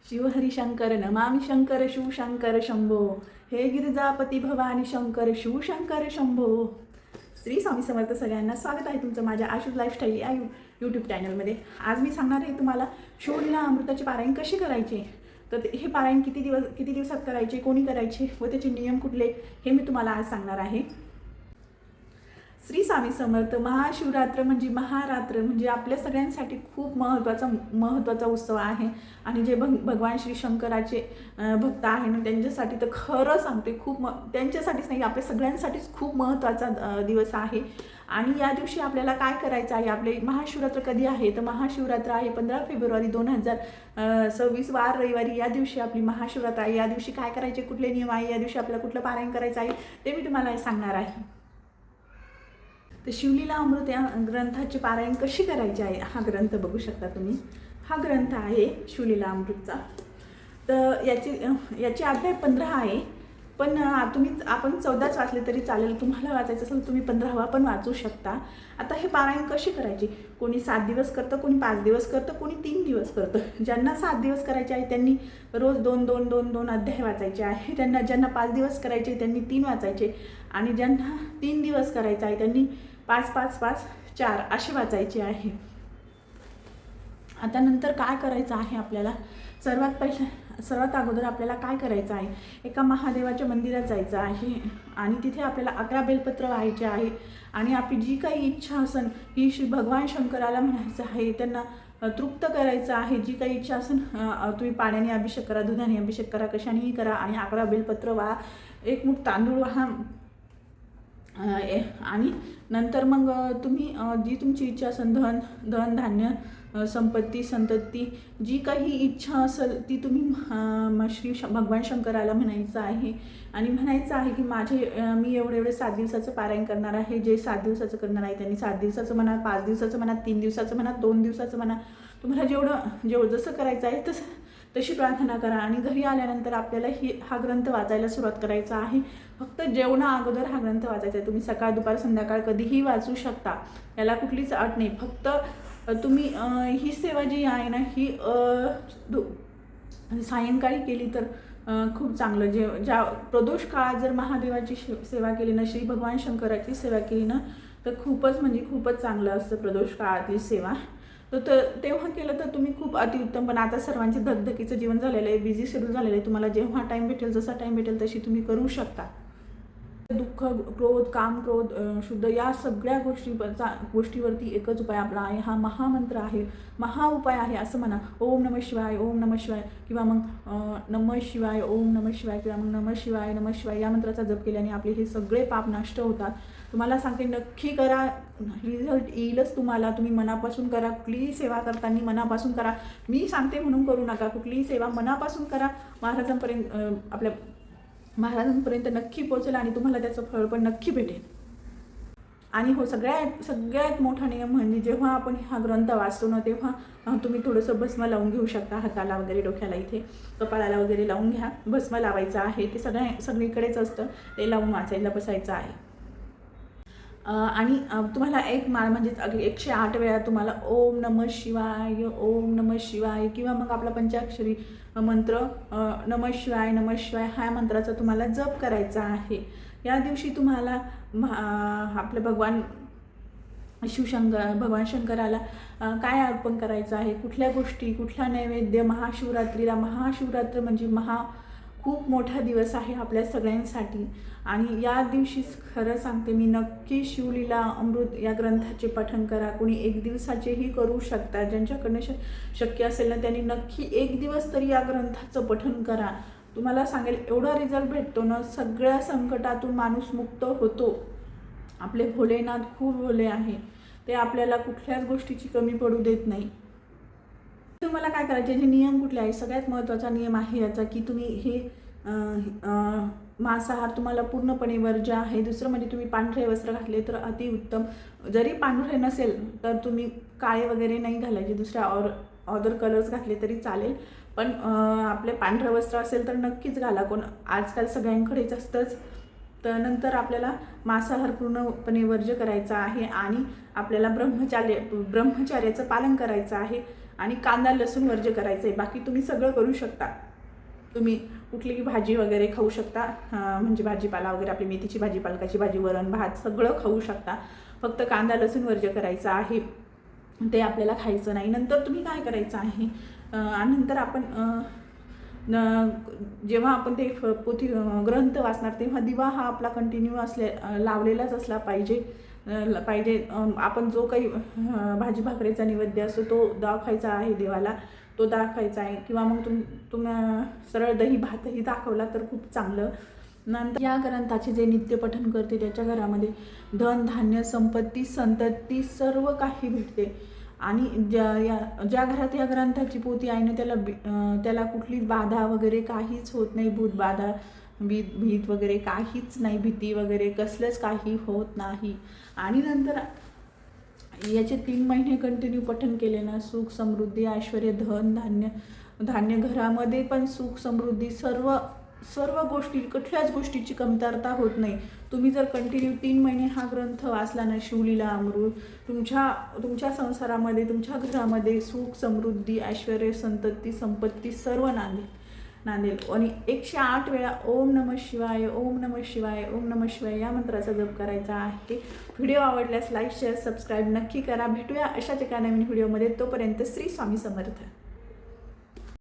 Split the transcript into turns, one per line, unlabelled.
शिवहरिशंकर नमामि शंकर शिवशंकर शंभो, हे गिरिजापती भवानी शंकर शिवशंकर शंभो. श्री स्वामी समर्थ. सगळ्यांना स्वागत आहे तुमचं माझ्या आशूज लाईफस्टाईल या यूट्यूब चॅनलमध्ये. आज मी सांगणार आहे तुम्हाला शिवलीला अमृताचे पारायण कसे करायचे, तर हे पारायण किती दिवसात करायचे, कोणी करायचे व त्याचे नियम कुठले, हे मी तुम्हाला आज सांगणार आहे. श्री स्वामी समर्थ. महाशिवरात्र म्हणजे महारात्र म्हणजे आपल्या सगळ्यांसाठी खूप महत्त्वाचा उत्सव आहे. आणि जे भगवान श्री शंकराचे भक्त आहे ना, त्यांच्यासाठी तर खरं सांगते त्यांच्यासाठीच नाही, आपल्या सगळ्यांसाठीच खूप महत्त्वाचा दिवस आहे. आणि या दिवशी आपल्याला काय करायचं आहे, आपले महाशिवरात्र कधी आहे, तर महाशिवरात्र आहे 15 फेब्रुवारी 2026 वार रविवारी. या दिवशी आपली महाशिवरात्र आहे. या दिवशी काय करायचे, कुठले नियम आहे, या दिवशी आपल्याला कुठलं पारायण करायचं आहे ते मी तुम्हाला सांगणार आहे. तर शिवलीला अमृत या ग्रंथाचे पारायण कशी करायचे आहे, हा ग्रंथ बघू शकता तुम्ही. हा ग्रंथ आहे शिवलीला अमृतचा. तर याची अध्याय 15 आहे, पण आपण 14च वाचले तरी चालेल. तुम्हाला वाचायचं असेल तुम्ही 15वा पण वाचू शकता. आता हे पारायण कशी करायची, कोणी 7 दिवस करतं, कोणी 5 दिवस करतं, कोणी 3 दिवस करतं. ज्यांना 7 दिवस करायचे आहे त्यांनी रोज 2 अध्याय वाचायचे आहे. ज्यांना 5 दिवस करायचे त्यांनी 3 वाचायचे. आणि ज्यांना 3 दिवस करायचं आहे त्यांनी 5 असे वाचायचे आहे. आता नंतर काय करायचं आहे आपल्याला, सर्वात अगोदर आपल्याला काय करायचं आहे, एका महादेवाच्या मंदिरात जायचं आहे आणि तिथे आपल्याला 11 बेलपत्र व्हायचे आहे. आणि आपली जी काही इच्छा असेल ही श्री भगवान शंकराला म्हणायचं आहे, त्यांना तृप्त करायचं आहे. जी काही इच्छा असेल तुम्ही पाण्याने अभिषेक करा, दुधाने अभिषेक करा, कशानेही करा. आणि 11 बेलपत्र व्हा, एक मूठ तांदूळ व्हा. आणि नंतर मग तुम्ही जी तुमची इच्छा असेल, धन धान्य संपत्ती संतती जी काही इच्छा असेल ती तुम्ही श्री भगवान शंकराला म्हणायचं आहे. आणि म्हणायचं आहे की मी एवढे 7 दिवसाचं पारायण करणार आहे. जे 7 दिवसाचं करणार आहे त्यांनी 7 दिवसाचं म्हणा, 5 दिवसाचं म्हणा, 3 दिवसाचं म्हणा, 2 दिवसाचं म्हणा. तुम्हाला जेवढं जसं करायचं आहे तशी प्रार्थना करा. आणि घरी आल्यानंतर आपल्याला हा ग्रंथ वाचायला सुरुवात करायचा आहे. फक्त जेवणा अगोदर हा ग्रंथ वाचायचा आहे. तुम्ही सकाळ दुपार संध्याकाळ कधीही वाचू शकता, याला कुठलीच अट नाही. फक्त तुम्ही ही सेवा जी आहे ना, ही सायंकाळी केली तर खूप चांगलं. ज्या प्रदोष काळात जर महादेवाची सेवा केली ना, श्री भगवान शंकराची सेवा केली ना, तर खूपच चांगलं असतं प्रदोष काळातली सेवा. तर तेव्हा केलं तर तुम्ही खूप अतिउत्तम. पण आता सर्वांचे धगधकीचं जीवन झालेलं आहे, बिझी शेड्यूल झालेलं आहे. तुम्हाला जेव्हा टाईम भेटेल, जसा टाईम भेटेल तशी तुम्ही करू शकता. दुःख, क्रोध, काम, क्रोध, शुद्ध या सगळ्या गोष्टीवरती एकच उपाय आपला आहे. हा महामंत्र आहे, महाउपाय आहे. असं म्हणा, ओम नमः शिवाय, ओम नमः शिवाय, किंवा मग नमः शिवाय, ओम नमः शिवाय, किंवा मग नमः शिवाय या मंत्राचा जप केल्याने आपले हे सगळे पाप नष्ट होतात. तुम्हाला सांगते, नक्की करा, रिझल्ट येईलच तुम्हाला. तुम्ही मनापासून करा, कुठलीही सेवा करताना मनापासून करा. मी सांगते म्हणून करू नका, कुठलीही सेवा मनापासून करा. महाराजांपर्यंत नक्की पोहोचेल आणि तुम्हाला त्याचं फळ पण नक्की भेटेल. आणि हो, सगळ्यात मोठा नियम म्हणजे जेव्हा आपण हा ग्रंथ वाचतो ना, तेव्हा तुम्ही थोडंसं भस्म लावून घेऊ शकता. हाताला वगैरे, डोक्याला, इथे कपाळाला वगैरे लावून घ्या. भस्म लावायचं आहे, ते सगळीकडेच असतं, ते लावून वाचायला बसायचं आहे. आणि तुम्हाला एक माळ म्हणजे 108 वेळा तुम्हाला ओम नमः शिवाय, ओम नमः शिवाय, किंवा मग आपला पंचाक्षरी मंत्र नमः शिवाय ह्या मंत्राचा तुम्हाला जप करायचा आहे. या दिवशी तुम्हाला आपले भगवान शंकराला काय अर्पण करायचं आहे, कुठल्या गोष्टी, कुठला नैवेद्य. महाशिवरात्र म्हणजे खूप मोठा दिवस आहे आपल्या सगळ्यांसाठी. आणि या दिवशी खरं सांगते मी, नक्की शिवलीला अमृत या ग्रंथाचे पठण करा. कोणी 1 दिवसाचेही करू शकता. ज्यांच्याकडनं शक्य असेल ना, त्यांनी नक्की 1 दिवस तरी या ग्रंथाचं पठण करा. तुम्हाला सांगेल एवढा रिझल्ट भेटतो ना, सगळ्या संकटातून माणूस मुक्त होतो. आपले भोलेनाथ खूप भोले आहे, ते आपल्याला कुठल्याच गोष्टीची कमी पडू देत नाही. तुम्हाला काय करायचे, जे नियम कुठले आहे, सगळ्यात महत्त्वाचा नियम आहे याचा की तुम्ही हे मांसाहार तुम्हाला पूर्णपणे वर्ज्य आहे. दुसरं म्हणजे तुम्ही पांढरे वस्त्र घातले तर अतिउत्तम. जरी पांढरे नसेल तर तुम्ही काळे वगैरे नाही घालायचे, दुसऱ्या अदर कलर्स घातले तरी चालेल. पण आपले पांढरं वस्त्र असेल तर नक्कीच घाला. आजकाल सगळ्यांकडेच असतंच. तर नंतर आपल्याला मांसाहार पूर्णपणे वर्ज्य करायचा आहे आणि आपल्याला ब्रह्मचर्याचं पालन करायचं आहे. आणि कांदा लसूण वर्ज्य करायचं आहे. बाकी तुम्ही सगळं करू शकता. तुम्ही कुठलीही भाजी वगैरे खाऊ शकता, म्हणजे भाजीपाला वगैरे, आपली मेथीची भाजी, पालकाची भाजी, वरण भात सगळं खाऊ शकता. फक्त कांदा लसूण वर्ज्य करायचं आहे, ते आपल्याला खायचं नाही. नंतर तुम्ही काय करायचं आहे, आणि नंतर आपण जेव्हा आपण ते पोथी ग्रंथ वाचणार तेव्हा दिवा हा आपला कंटिन्यू लावलेलाच असला पाहिजे. आपण जो काही भाजी भाकरीचा नैवेद्य असतो तो दाखवायचा आहे देवाला, तो दाखवायचा आहे. किंवा मग तुम्ही सरळ दही भातही दाखवला तर खूप चांगलं. नंतर या ग्रंथाचे जे नित्यपठन करते त्याच्या घरामध्ये धन धान्य संपत्ती संतती सर्व काही भेटते. आणि ज्या घरात या ग्रंथाची पोथी आहे ना त्याला कुठलीच बाधा वगैरे काहीच होत नाही. भूतबाधा भीत वगैरे काहीच नाही, भीती वगैरे कसलंच काही होत नाही. आणि नंतर याचे 3 महिने कंटिन्यू पठण केले ना, सुख समृद्धी ऐश्वर्य धन धान्य घरामध्ये पण सुख समृद्धी सर्व गोष्टी, कुठल्याच गोष्टीची कमतरता होत नाही. तुम्ही जर कंटिन्यू 3 महिने हा ग्रंथ वाचला ना, शिवलीला अमृत, तुमच्या संसारामध्ये, तुमच्या घरामध्ये सुख समृद्धी ऐश्वर्य संतती संपत्ती सर्व नांदेल. आणि 108 वेळा ओम नमः शिवाय ओम नमः शिवाय ओम नमः शिवाय या मंत्राचा जप करायचा आहे. व्हिडिओ आवडल्यास लाईक शेअर सबस्क्राईब नक्की करा. भेटूया अशाच एका नवीन व्हिडिओमध्ये. तोपर्यंत श्री स्वामी समर्थ.